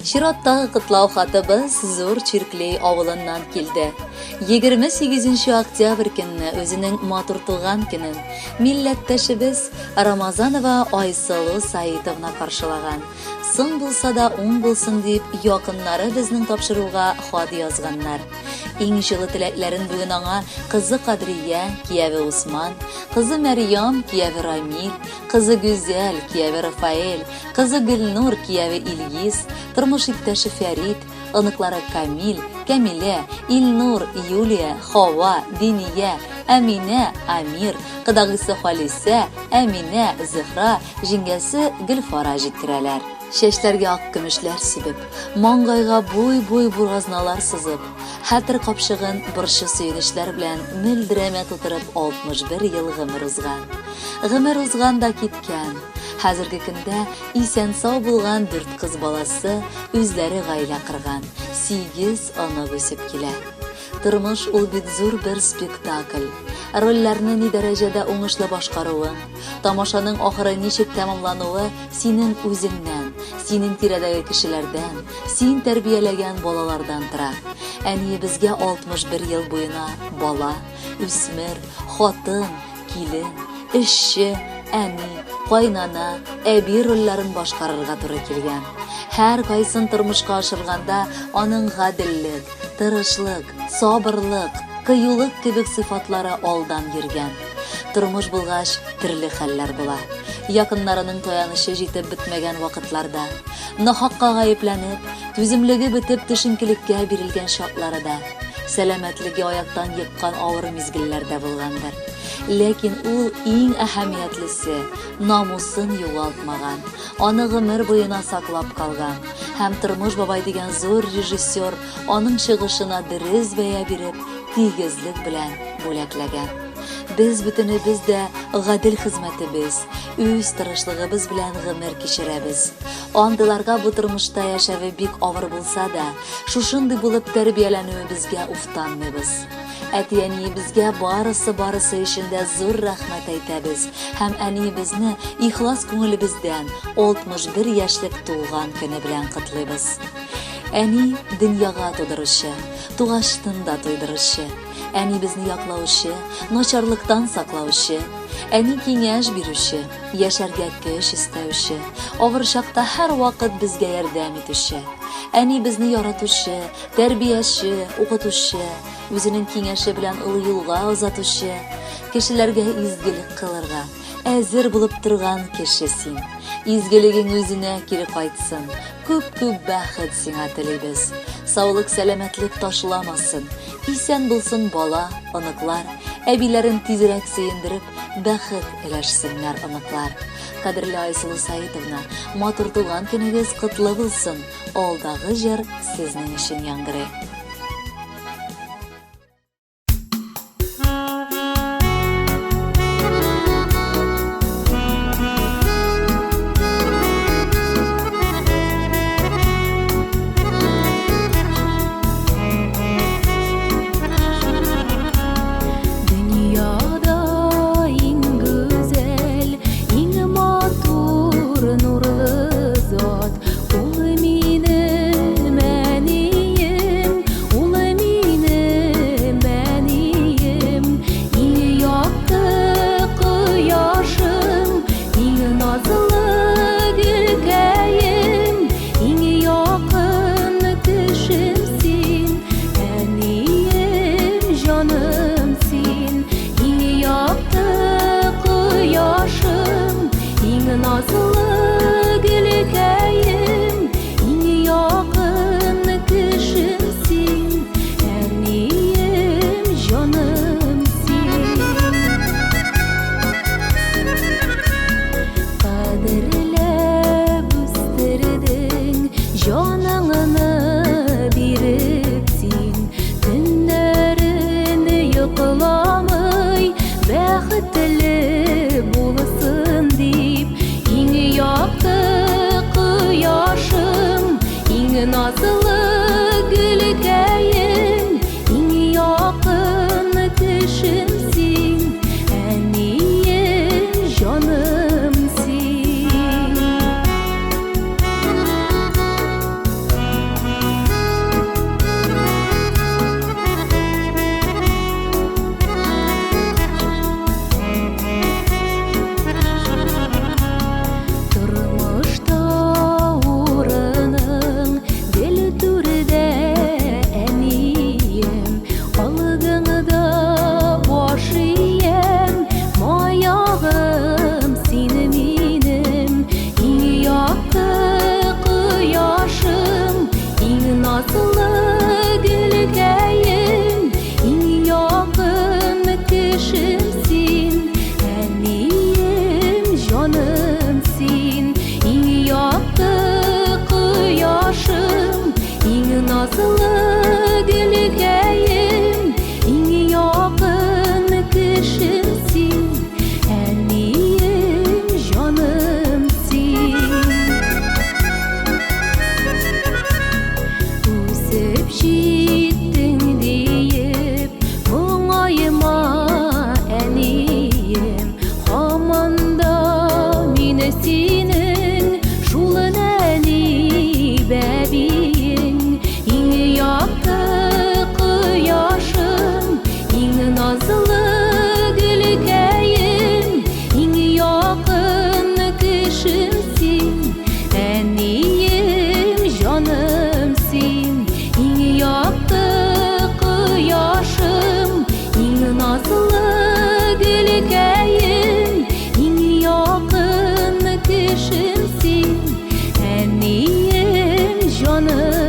Şirottagi qitlov xatimiz zo'r Chirkley ovulidan keldi. 28 oktyabr kunini o'zining motor tug'an kunin millatdoshimiz Ramazanova Oysulu Saidovna qarshilagan. So'ng bo'lsa-da bo'lsin deb yaqinlari bizning topshiruvga xat yozganlar. Eng жылы tilaklarin bugun anga qizi Qadriya, kiyavi Usman, qizi Maryam, kiyavi Ramil, qizi Güzel, kiyavi Rafael, qizi Gulnur, kiyavi Ilgiz, turmush iqtashi Farid, aniqlari Kamil, Kamila, Ilnur, Yuliya, Hava, Diniya, Amina, Amir, qidag'isi Xolisa, Amina, Zihra, jingasi Gulfora jittiralar. Shashlarga oq kumushlar sibib, mong'ayga bo'y burg'aznalar sizib, xatir qopshig'in burshi suyunishlar bilan mildirama to'tirib 61 yil g'imir uzgan. G'imir uzganda ketgan. Hozirgi kunda isen sog' bo'lgan 4 qiz bolasi o'zlari g'ayla qirgan, 8 ona o'sib keladi. Turmush ul zo'r bir spektakl. Rollarni ne darajada o'ngishli boshqaruvi, tomoshaning oxiri nechik tamomlanuvi sening o'zingdan, sening tiradagi kishilardan, sen tarbiyalagan bolalardan turadi. Ani bizga 61 yil bo'yina bola, o'smir, xotin, kelin, ishchi, ani, qaynona, abi rollarini boshqarishga to'g'ri kelgan. Har qaysin turmushga oshirganda oning g'adillik, tirishlik, sabrlik, qiyulik kibik sifatlari oldan yurgan. Turmush bo'lg'ach turli xallar bo'lar. Yaqinlarining to'yanishi yetib bitmagan vaqtlarda, nohaqqa g'ayiblanib, tuzimligi bitib tishinkilikka berilgan shotlarida, salomatligi oyoqdan yiqqan og'ir mezgillarda bo'lgandir. Lekin u eng ahamiyatlisi nomusin yo'qotmagan, ona g'imir bo'yina saqlab qolgan. Ham Turmush bobay degan zo'r rejissyor oning chiqishini diriz baya berib, tegizlik bilan bo'laklagan. Biz bütünü bizde g'adil xizmatimiz, o'z tirishligimiz bilan g'imir kechiramiz. Ondilarga bu turmushda yashavi bek og'ir bo'lsa-da, shunday bo'lib tarbiyalanib bizga uftanmaymiz. Atiyani bizga barisi ishinde zo'r rahmat aytamiz. Ham ani bizni ixlos ko'nglimizdan 61 yoshlik tug'gan kuni bilan qutlaymiz. Ani dunyoga to'dirishi, tug'ashtinda to'ydirishi, ani bizni yoqlovchi, nocharlikdan saqlovchi, ani kengash beruvchi, yasharga kuch istavchi, og'ir shaqda har vaqt bizga yordam etuvchi, ani bizni yoratuvchi, tarbiyachi, o'qituvchi, o'zining kengashi bilan ul yo'lga uzatuvchi, kishilarga izgilik qilirga azir bo'lib turgan kishisin. İzgiligin o'zine kiri qaytsin. Ko'p baxt senga tilaymiz. Sog'lik, salomatlik tashlamasın. İsen bo'lsin bola, aniqlar, abilarin tezroq suyundirib, baxt ilashsinlar aniqlar. Qadrli Oysulu Saidovna, motor tug'an kuningiz qutlug' bo'lsin. Oldagi yer sizning uchun yangiray. jonim